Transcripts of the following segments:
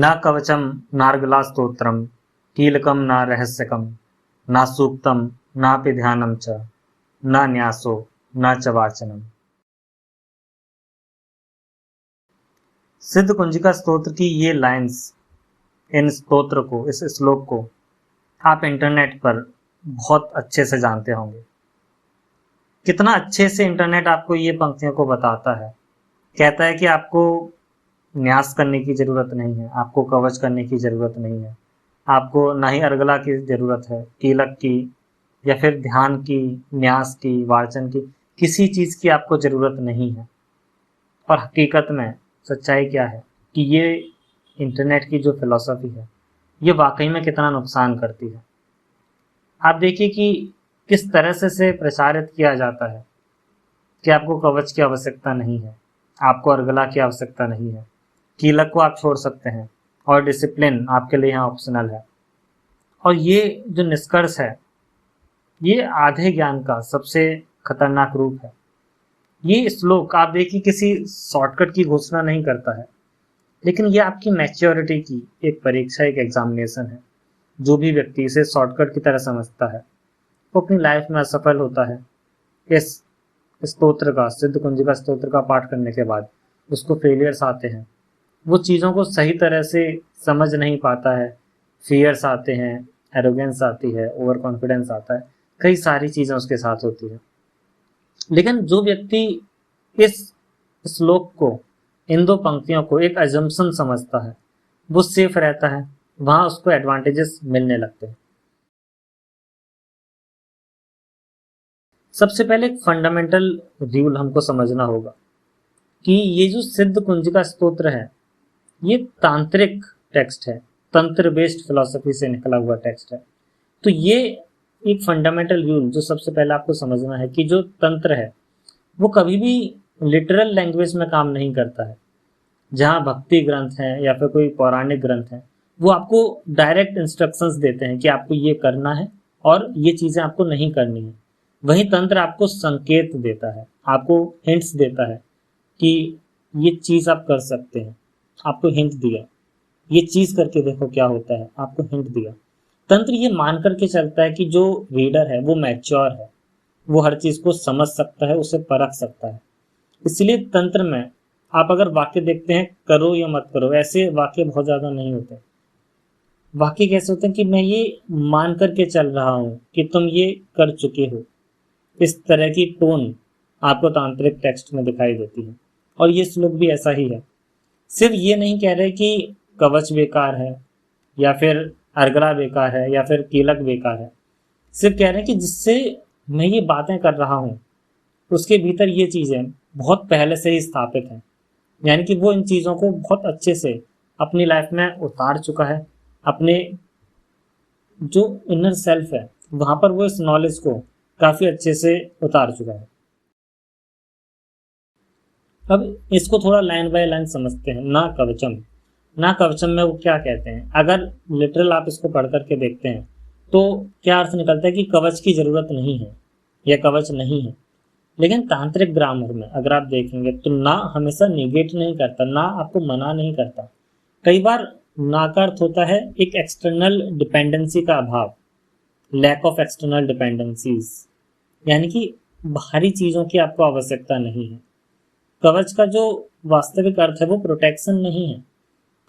न कवचम नार्गला स्तोत्रम कीलकम न रहस्यकम न सूक्तम नापि ध्यानम च न न्यासो न च वाचनम। सिद्ध कुंजिका स्तोत्र की ये लाइंस, इन स्तोत्र को, इस श्लोक को आप इंटरनेट पर बहुत अच्छे से जानते होंगे। कितना अच्छे से इंटरनेट आपको ये पंक्तियों को बताता है। कहता है कि आपको न्यास करने की जरूरत नहीं है, आपको कवच करने की जरूरत नहीं है, आपको ना ही अर्गला की जरूरत है, कीलक की या फिर ध्यान की, न्यास की, वाचन की, किसी चीज की आपको जरूरत नहीं है। और हकीकत में सच्चाई क्या है कि ये इंटरनेट की जो फिलॉसफी है ये वाकई में कितना नुकसान करती है। आप देखिए कि किस तरह से इसे प्रचारित किया जाता है कि आपको कवच की आवश्यकता नहीं है, आपको अर्गला की आवश्यकता नहीं है, कीलक को आप छोड़ सकते हैं और डिसिप्लिन आपके लिए यहाँ ऑप्शनल है। और ये जो निष्कर्ष है ये आधे ज्ञान का सबसे खतरनाक रूप है। ये श्लोक आप देखिए किसी शॉर्टकट की घोषणा नहीं करता है, लेकिन ये आपकी मैच्योरिटी की एक परीक्षा, एक एग्जामिनेशन है। जो भी व्यक्ति इसे शॉर्टकट की तरह समझता है वो अपनी लाइफ में असफल होता है। इस स्तोत्र का, सिद्ध कुंजिका स्तोत्र का पाठ करने के बाद उसको फेलियर्स आते हैं, वो चीज़ों को सही तरह से समझ नहीं पाता है, फियर्स आते हैं, एरोगेंस आती है, ओवर कॉन्फिडेंस आता है, कई सारी चीज़ें उसके साथ होती है। लेकिन जो व्यक्ति इस श्लोक को, इन दो पंक्तियों को एक अजम्पशन समझता है, वो सेफ रहता है, वहां उसको एडवांटेजेस मिलने लगते हैं। सबसे पहले एक फंडामेंटल रूल हमको समझना होगा कि ये जो सिद्ध कुंजिका स्तोत्र है ये तांत्रिक टेक्स्ट है, तंत्र बेस्ड फिलॉसफी से निकला हुआ टेक्स्ट है। तो ये एक फंडामेंटल रूल जो सबसे पहले आपको समझना है कि जो तंत्र है वो कभी भी लिटरल लैंग्वेज में काम नहीं करता है। जहाँ भक्ति ग्रंथ हैं या फिर कोई पौराणिक ग्रंथ हैं वो आपको डायरेक्ट इंस्ट्रक्शंस देते हैं कि आपको ये करना है और ये चीज़ें आपको नहीं करनी है। वही तंत्र आपको संकेत देता है, आपको हिंट्स देता है कि ये चीज़ आप कर सकते हैं, आपको हिंट दिया, ये चीज़ करके देखो क्या होता है, आपको हिंट दिया। तंत्र ये मान करके चलता है कि जो रीडर है वो मैच्योर है, वो हर चीज़ को समझ सकता है, उसे परख सकता है। इसलिए तंत्र में आप अगर वाक्य देखते हैं करो या मत करो, ऐसे वाक्य बहुत ज़्यादा नहीं होते। वाक्य कैसे होते हैं कि मैं ये मान करके चल रहा हूँ कि तुम ये कर चुके हो। इस तरह की टोन आपको तांत्रिक टेक्स्ट में दिखाई देती है। और ये श्लोक भी ऐसा ही है। सिर्फ ये नहीं कह रहे कि कवच बेकार है या फिर अर्गला बेकार है या फिर कीलक बेकार है। सिर्फ कह रहे हैं कि जिससे मैं ये बातें कर रहा हूँ उसके भीतर ये चीज़ें बहुत पहले से ही स्थापित हैं। यानी कि वो इन चीज़ों को बहुत अच्छे से अपनी लाइफ में उतार चुका है। अपने जो इनर सेल्फ है वहाँ पर वो इस नॉलेज को काफ़ी अच्छे से उतार चुका है। अब इसको थोड़ा लाइन बाय लाइन समझते हैं। ना कवचम, ना कवचम में वो क्या कहते हैं? अगर लिटरल आप इसको पढ़ करके देखते हैं तो क्या अर्थ निकलता है कि कवच की जरूरत नहीं है या कवच नहीं है। लेकिन तांत्रिक ग्रामर में अगर आप देखेंगे तो ना हमेशा निगेट नहीं करता, ना आपको मना नहीं करता। कई बार ना का अर्थ होता है एक एक्सटर्नल डिपेंडेंसी का अभाव, लैक ऑफ एक्सटर्नल डिपेंडेंसीज, यानी कि बाहरी चीज़ों की आपको आवश्यकता नहीं है। कवच का जो वास्तविक अर्थ है वो प्रोटेक्शन नहीं है।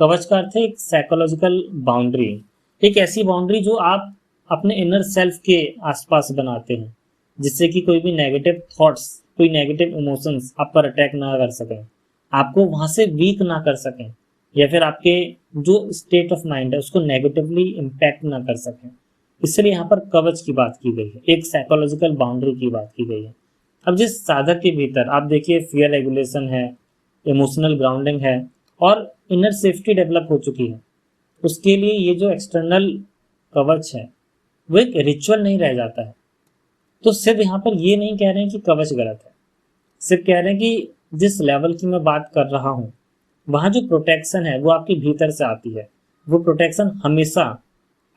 कवच का अर्थ है एक साइकोलॉजिकल बाउंड्री, एक ऐसी बाउंड्री जो आप अपने इनर सेल्फ के आसपास बनाते हैं, जिससे कि कोई भी नेगेटिव थॉट्स, कोई नेगेटिव इमोशंस आप पर अटैक ना कर सकें, आपको वहां से वीक ना कर सकें, या फिर आपके जो स्टेट ऑफ माइंड है उसको नेगेटिवली इम्पैक्ट ना कर सकें। इसलिए यहाँ पर कवच की बात की गई है, एक साइकोलॉजिकल बाउंड्री की बात की गई है। अब जिस साधक के भीतर आप देखिए फियर रेगुलेशन है, इमोशनल ग्राउंडिंग है और इनर सेफ्टी डेवलप हो चुकी है, उसके लिए ये जो एक्सटर्नल कवच है वो एक रिचुअल नहीं रह जाता है। तो सिर्फ यहाँ पर ये नहीं कह रहे हैं कि कवच गलत है, सिर्फ कह रहे हैं कि जिस लेवल की मैं बात कर रहा हूँ वहाँ जो प्रोटेक्शन है वो आपके भीतर से आती है, वो प्रोटेक्शन हमेशा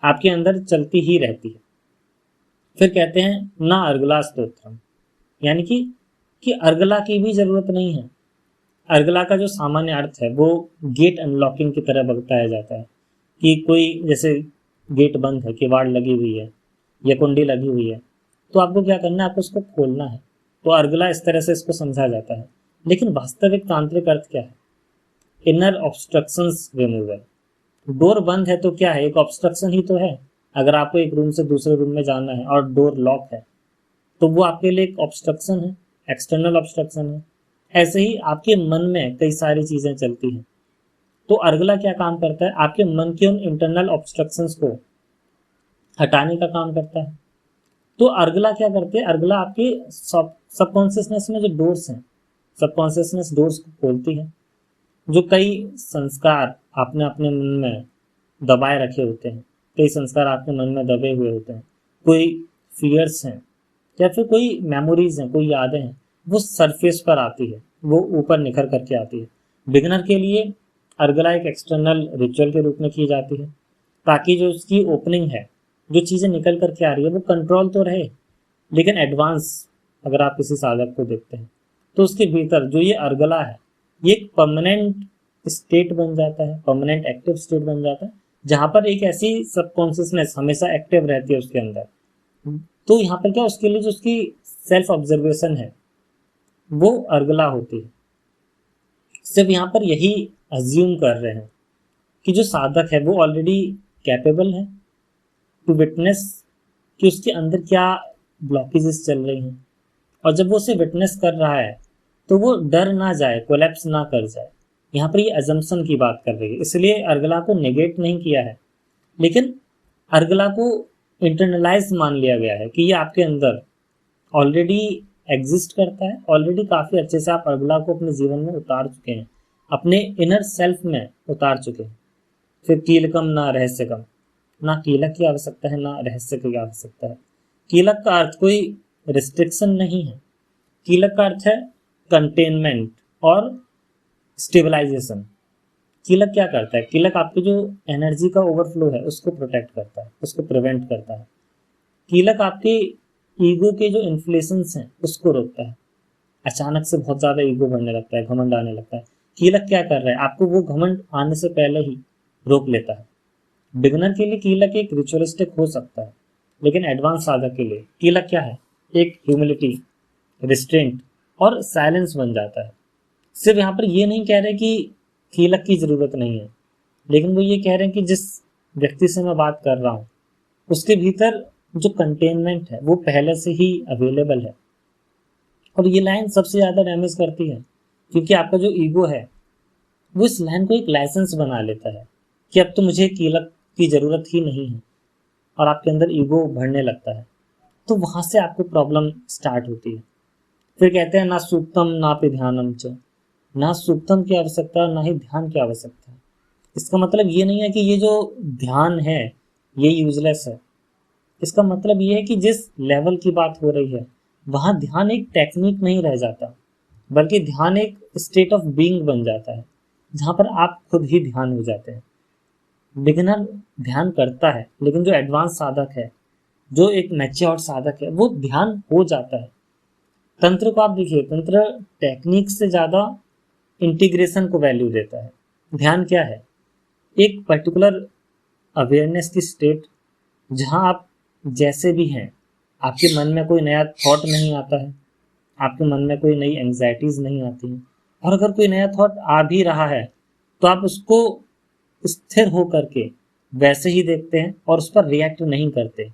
आपके अंदर चलती ही रहती है। फिर कहते हैं ना अर्गला स्तोत्रम, यानी कि अर्गला की भी जरूरत नहीं है। अर्गला का जो सामान्य अर्थ है वो गेट अनलॉकिंग की तरह बताया जाता है कि कोई जैसे गेट बंद है, किवाड़ लगी हुई है या कुंडी लगी हुई है, तो आपको क्या करना है, आपको उसको खोलना है। तो अर्गला इस तरह से इसको समझा जाता है। लेकिन वास्तविक तांत्रिक अर्थ क्या है? Inner obstructions removal. डोर बंद है तो क्या है, एक ऑब्स्ट्रक्शन ही तो है। अगर आपको एक रूम से दूसरे रूम में जाना है और डोर लॉक है तो वो आपके लिए एक ऑब्स्ट्रक्शन है, एक्सटर्नल ऑब्स्ट्रक्शन है। ऐसे ही आपके मन में कई सारी चीजें चलती हैं, तो अर्गला क्या काम करता है, आपके मन के उन इंटरनल ऑब्स्ट्रक्शंस को हटाने का काम करता है। तो अर्गला क्या करते हैं, अर्गला आपके सबकॉन्शियसनेस में जो डोर्स हैं, सबकॉन्शियसनेस डोर्स को खोलती है। जो कई संस्कार आपने अपने मन में दबाए रखे होते हैं, कई संस्कार आपके मन में दबे हुए होते हैं, कोई फियर्स हैं या फिर कोई मेमोरीज हैं, कोई यादें हैं, वो सरफेस पर आती है, वो ऊपर निखर करके आती है। बिगनर के लिए अर्गला एक एक्सटर्नल रिचुअल के रूप में की जाती है, ताकि जो उसकी ओपनिंग है, जो चीज़ें निकल करके आ रही है वो कंट्रोल तो रहे। लेकिन एडवांस अगर आप किसी साधक को देखते हैं तो उसके भीतर जो ये अर्गला है, ये एक परमानेंट स्टेट बन जाता है, परमानेंट एक्टिव स्टेट बन जाता है, जहाँ पर एक ऐसी सबकॉन्शियसनेस हमेशा एक्टिव रहती है उसके अंदर। तो यहाँ पर क्या, उसके लिए जो उसकी सेल्फ ऑब्जर्वेशन है वो अर्गला होती है। सिर्फ यहाँ पर यही अज्यूम कर रहे हैं कि जो साधक है वो ऑलरेडी कैपेबल है टू विटनेस कि उसके अंदर क्या ब्लॉकेजेस चल रही हैं, और जब वो उसे विटनेस कर रहा है तो वो डर ना जाए, कोलैप्स ना कर जाए। यहाँ पर ये अजम्पशन की बात कर रही है, इसलिए अर्गला को नेगेट नहीं किया है, लेकिन अर्गला को इंटरनलाइज मान लिया गया है कि ये आपके अंदर ऑलरेडी एग्जिस्ट करता है। ऑलरेडी काफ़ी अच्छे से आप अर्गला को अपने जीवन में उतार चुके हैं, अपने इनर सेल्फ में उतार चुके हैं। फिर कीलकम ना रहस्य कम, ना कीलक की आवश्यकता है ना रहस्य की आवश्यकता है। कीलक का अर्थ कोई रिस्ट्रिक्शन नहीं है, कीलक का अर्थ है कंटेनमेंट और स्टेबलाइजेशन। कीलक क्या करता है, कीलक आपकी जो एनर्जी का ओवरफ्लो है उसको प्रोटेक्ट करता है, उसको प्रिवेंट करता है। कीलक आपके ईगो के जो इन्फ्लेशंस हैं उसको रोकता है। अचानक से बहुत ज़्यादा ईगो बढ़ने लगता है, घमंड आने लगता है, कीलक क्या कर रहा है, आपको वो घमंड आने से पहले ही रोक लेता है। बिगनर के लिए कीलक एक रिचुअलिस्टिक हो सकता है, लेकिन एडवांस साधक के लिए कीलक क्या है, एक ह्यूमिलिटी, रिस्ट्रेंट और साइलेंस बन जाता है। सिर्फ यहाँ पर ये नहीं कह रहे कि कीलक की ज़रूरत नहीं है, लेकिन वो ये कह रहे हैं कि जिस व्यक्ति से मैं बात कर रहा हूँ उसके भीतर जो कंटेनमेंट है वो पहले से ही अवेलेबल है। और ये लाइन सबसे ज़्यादा डैमेज करती है, क्योंकि आपका जो ईगो है वो इस लाइन को एक लाइसेंस बना लेता है कि अब तो मुझे कीलक की ज़रूरत ही नहीं है, और आपके अंदर ईगो बढ़ने लगता है। तो वहाँ से आपको प्रॉब्लम स्टार्ट होती है। फिर कहते हैं ना सूक्तम ना पे ध्यानम च, ना सूक्तम की आवश्यकता ना ही ध्यान की आवश्यकता है। इसका मतलब ये नहीं है कि ये जो ध्यान है ये यूजलेस है। इसका मतलब ये है कि जिस लेवल की बात हो रही है वहाँ ध्यान एक टेक्निक नहीं रह जाता, बल्कि ध्यान एक स्टेट ऑफ बीइंग बन जाता है, जहाँ पर आप खुद ही ध्यान हो जाते हैं। बिगिनर ध्यान करता है, लेकिन जो एडवांस साधक है, जो एक मैच्योर साधक है, वो ध्यान हो जाता है। तंत्र को आप देखिए, तंत्र टेक्निक से ज़्यादा इंटीग्रेशन को वैल्यू देता है। ध्यान क्या है, एक पर्टिकुलर अवेयरनेस की स्टेट जहाँ आप जैसे भी हैं, आपके मन में कोई नया थॉट नहीं आता है, आपके मन में कोई नई एंग्जाइटीज़ नहीं आती हैं, और अगर कोई नया थॉट आ भी रहा है तो आप उसको स्थिर हो करके वैसे ही देखते हैं और उस पर रिएक्ट नहीं करते।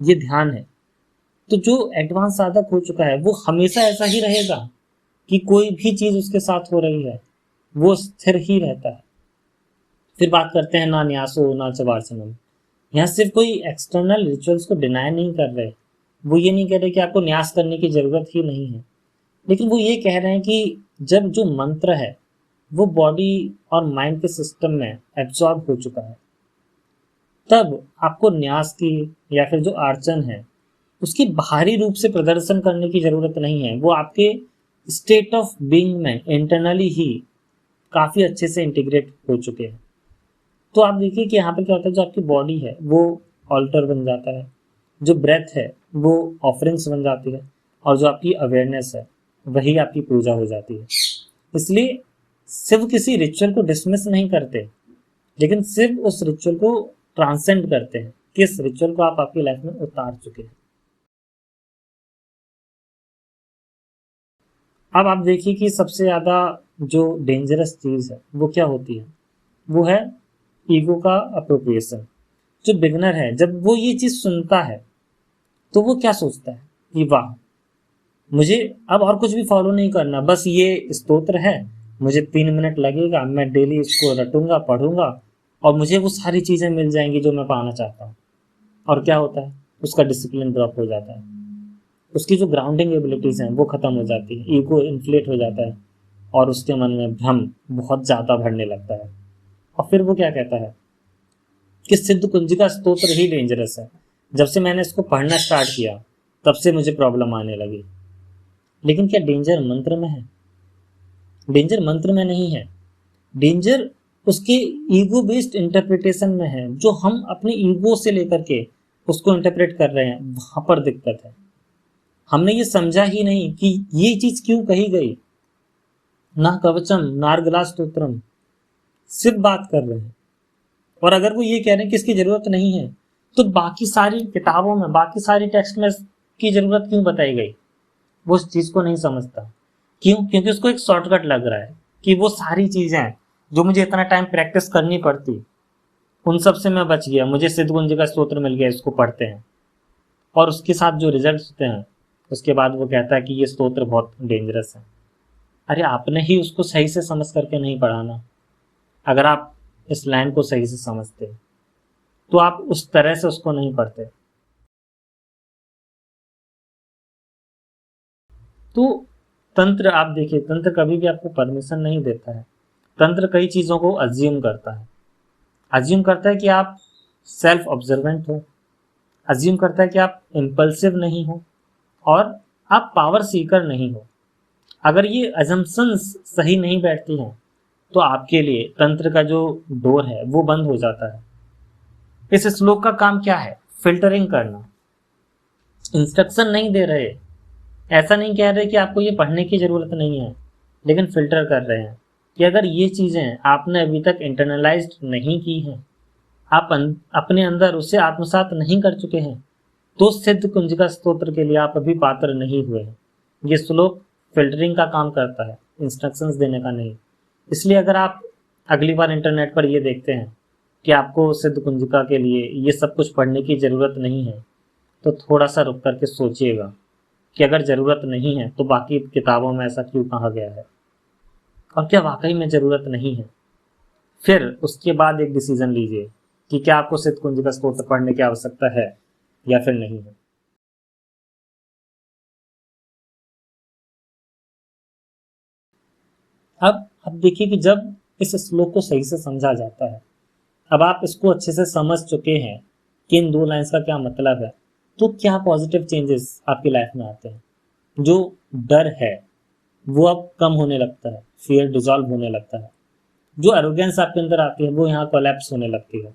ये ध्यान है। तो जो एडवांस साधक हो चुका है वो हमेशा ऐसा ही रहेगा कि कोई भी चीज़ उसके साथ हो रही है वो स्थिर ही रहता है। फिर बात करते हैं ना न्यासो ना चवार्चनम। यहाँ सिर्फ कोई एक्सटर्नल रिचुअल्स को डिनाई नहीं कर रहे, वो ये नहीं कह रहे कि आपको न्यास करने की ज़रूरत ही नहीं है, लेकिन वो ये कह रहे हैं कि जब जो मंत्र है वो बॉडी और माइंड के सिस्टम में एब्जॉर्ब हो चुका है, तब आपको न्यास की या फिर जो अर्चन है उसकी बाहरी रूप से प्रदर्शन करने की ज़रूरत नहीं है। वो आपके स्टेट ऑफ बीइंग में इंटरनली ही काफ़ी अच्छे से इंटीग्रेट हो चुके हैं। तो आप देखिए कि यहाँ पे क्या होता है, जो आपकी बॉडी है वो ऑल्टर बन जाता है, जो ब्रेथ है वो ऑफरिंग्स बन जाती है, और जो आपकी अवेयरनेस है वही आपकी पूजा हो जाती है। इसलिए शिव किसी रिचुअल को डिसमिस नहीं करते, लेकिन सिर्फ उस रिचुअल को ट्रांसेंड करते हैं, किस रिचुअल को आप आपकी लाइफ में उतार चुके हैं। अब आप देखिए कि सबसे ज़्यादा जो डेंजरस चीज़ है वो क्या होती है, वो है ईगो का अप्रोप्रिएशन। जो बिगनर है जब वो ये चीज़ सुनता है तो वो क्या सोचता है कि वाह, मुझे अब और कुछ भी फॉलो नहीं करना, बस ये स्तोत्र है, मुझे 3 मिनट लगेगा, मैं डेली इसको रटूंगा पढ़ूंगा और मुझे वो सारी चीज़ें मिल जाएंगी जो मैं पाना चाहता हूँ। और क्या होता है, उसका डिसिप्लिन ड्रॉप हो जाता है, उसकी जो ग्राउंडिंग एबिलिटीज़ हैं वो ख़त्म हो जाती है, ईगो इन्फ्लेट हो जाता है और उसके मन में भ्रम बहुत ज़्यादा बढ़ने लगता है। और फिर वो क्या कहता है कि सिद्ध कुंजिका स्तोत्र ही डेंजरस है, जब से मैंने इसको पढ़ना स्टार्ट किया तब से मुझे प्रॉब्लम आने लगी। लेकिन क्या डेंजर मंत्र में है? डेंजर मंत्र में नहीं है, डेंजर उसके ईगो बेस्ड इंटरप्रिटेशन में है। जो हम अपने ईगो से लेकर के उसको इंटरप्रेट कर रहे हैं, वहां पर दिक्कत है। हमने ये समझा ही नहीं कि ये चीज क्यों कही गई। ना कवचम नारगला स्तोत्रम, सिर्फ बात कर रहे हैं। और अगर वो ये कह रहे हैं कि इसकी जरूरत नहीं है, तो बाकी सारी किताबों में, बाकी सारी टेक्स्ट में की जरूरत क्यों बताई गई? वो उस चीज को नहीं समझता। क्यों? क्योंकि उसको एक शॉर्टकट लग रहा है कि वो सारी चीजें जो मुझे इतना टाइम प्रैक्टिस करनी पड़ती, उन सब से मैं बच गया, मुझे सिद्ध कुंज का स्तोत्र मिल गया, इसको पढ़ते हैं। और उसके साथ जो रिजल्ट होते हैं, उसके बाद वो कहता है कि ये स्तोत्र बहुत डेंजरस है। अरे आपने ही उसको सही से समझ करके नहीं पढ़ा ना। अगर आप इस लाइन को सही से समझते तो आप उस तरह से उसको नहीं पढ़ते। तो तंत्र, आप देखिए, तंत्र कभी भी आपको परमिशन नहीं देता है। तंत्र कई चीज़ों को अज्यूम करता है। अज्यूम करता है कि आप सेल्फ ऑब्जर्वेंट हो, अज्यूम करता है कि आप इम्पल्सिव नहीं हो और आप पावर सीकर नहीं हो। अगर ये अजम्पशंस सही नहीं बैठती हैं तो आपके लिए तंत्र का जो डोर है वो बंद हो जाता है। इस श्लोक का काम क्या है? फिल्टरिंग करना। इंस्ट्रक्शन नहीं दे रहे, ऐसा नहीं कह रहे कि आपको ये पढ़ने की ज़रूरत नहीं है, लेकिन फिल्टर कर रहे हैं कि अगर ये चीज़ें आपने अभी तक इंटरनलाइज्ड नहीं की हैं, आप अपने अंदर उसे आत्मसात नहीं कर चुके हैं, तो सिद्ध कुंजिका स्तोत्र के लिए आप अभी पात्र नहीं हुए हैं। ये श्लोक फिल्टरिंग का काम करता है, इंस्ट्रक्शंस देने का नहीं। इसलिए अगर आप अगली बार इंटरनेट पर ये देखते हैं कि आपको सिद्ध कुंजिका के लिए ये सब कुछ पढ़ने की ज़रूरत नहीं है, तो थोड़ा सा रुक करके सोचिएगा कि अगर ज़रूरत नहीं है तो बाकी किताबों में ऐसा क्यों कहा गया है, और क्या वाकई में ज़रूरत नहीं है। फिर उसके बाद एक डिसीजन लीजिए कि क्या आपको सिद्ध कुंजिका स्तोत्र पढ़ने की आवश्यकता है या फिर नहीं है। अब देखिए कि जब इस श्लोक को सही से समझा जाता है, अब आप इसको अच्छे से समझ चुके हैं कि इन 2 लाइन्स का क्या मतलब है, तो क्या पॉजिटिव चेंजेस आपकी लाइफ में आते हैं। जो डर है वो अब कम होने लगता है, फियर डिजॉल्व होने लगता है। जो एरोगेंस आपके अंदर आती है वो यहाँ कोलैप्स होने लगती है।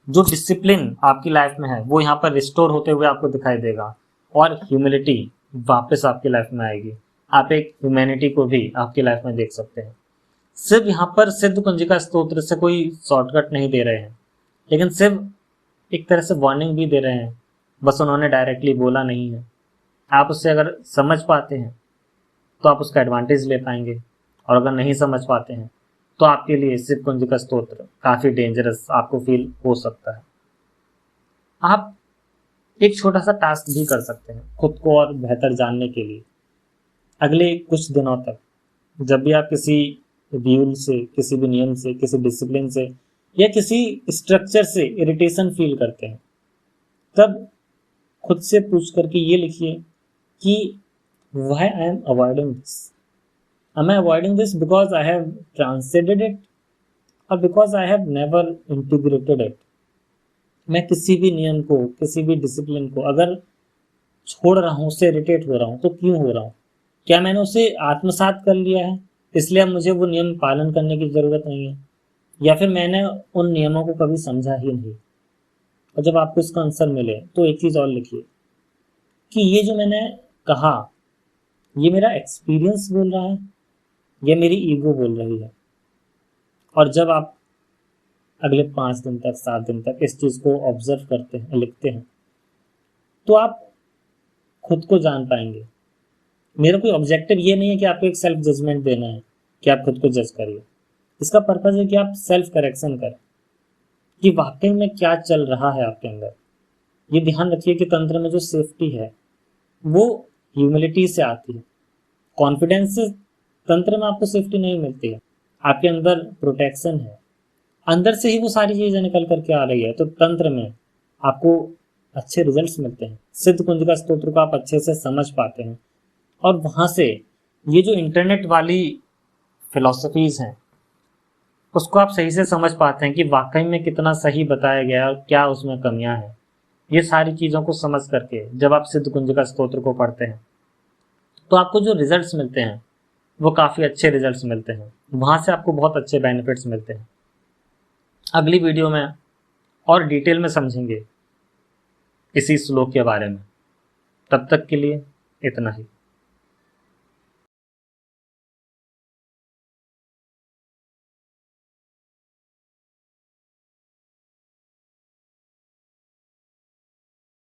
जो डिसिप्लिन आपकी लाइफ में है वो यहाँ पर रिस्टोर होते हुए आपको दिखाई देगा और ह्यूमिलिटी वापस आपकी लाइफ में आएगी। आप एक ह्यूमैनिटी को भी आपकी लाइफ में देख सकते हैं। सिर्फ यहाँ पर सिद्ध कुंजिका स्तोत्र से कोई शॉर्टकट नहीं दे रहे हैं, लेकिन सिर्फ एक तरह से वार्निंग भी दे रहे हैं, बस उन्होंने डायरेक्टली बोला नहीं है। आप उससे अगर समझ पाते हैं तो आप उसका एडवांटेज ले पाएंगे, और अगर नहीं समझ पाते हैं तो आपके लिए सिद्ध कुंजिका स्तोत्र काफ़ी डेंजरस आपको फील हो सकता है। आप एक छोटा सा टास्क भी कर सकते हैं खुद को और बेहतर जानने के लिए। अगले कुछ दिनों तक जब भी आप किसी रूल से, किसी भी नियम से, किसी डिसिप्लिन से या किसी स्ट्रक्चर से इरिटेशन फील करते हैं, तब खुद से पूछ करके ये लिखिए कि why I am avoiding this. Am I avoiding this because I have transcended it or because I have never integrated it? मैं किसी भी नियम को, किसी भी डिसिप्लिन को अगर छोड़ रहा हूँ, उससे इरिटेट हो रहा हूँ, तो क्यों हो रहा हूँ? क्या मैंने उसे आत्मसात कर लिया है, इसलिए अब मुझे वो नियम पालन करने की ज़रूरत नहीं है, या फिर मैंने उन नियमों को कभी समझा ही नहीं? और जब आपको इसका आंसर मिले तो एक चीज़ और लिखिए कि ये जो मैंने कहा, ये मेरा एक्सपीरियंस बोल रहा है ये मेरी ईगो बोल रही है। और जब आप अगले 5 दिन तक 7 दिन तक इस चीज़ को ऑब्जर्व करते हैं, लिखते हैं, तो आप खुद को जान पाएंगे। मेरा कोई ऑब्जेक्टिव ये नहीं है कि आपको एक सेल्फ जजमेंट देना है कि आप खुद को जज करिए। इसका पर्पज़ है कि आप सेल्फ करेक्शन करें कि वाकई में क्या चल रहा है आपके अंदर। ये ध्यान रखिए कि तंत्र में जो सेफ्टी है वो ह्यूमिलिटी से आती है। कॉन्फिडेंस से तंत्र में आपको सेफ्टी नहीं मिलती है। आपके अंदर प्रोटेक्शन है, अंदर से ही वो सारी चीजें निकल करके आ रही है। तो तंत्र में आपको अच्छे रिजल्ट्स मिलते हैं। सिद्ध कुंज का स्तोत्र को आप अच्छे से समझ पाते हैं और वहां से ये जो इंटरनेट वाली फिलॉसफीज हैं उसको आप सही से समझ पाते हैं कि वाकई में कितना सही बताया गया है और क्या उसमें कमियां हैं। ये सारी चीज़ों को समझ करके जब आप सिद्ध कुंज का स्तोत्र को पढ़ते हैं तो आपको जो रिजल्ट्स मिलते हैं वो काफ़ी अच्छे रिजल्ट्स मिलते हैं। वहाँ से आपको बहुत अच्छे बेनिफिट्स मिलते हैं। अगली वीडियो में और डिटेल में समझेंगे इसी श्लोक के बारे में। तब तक के लिए इतना ही।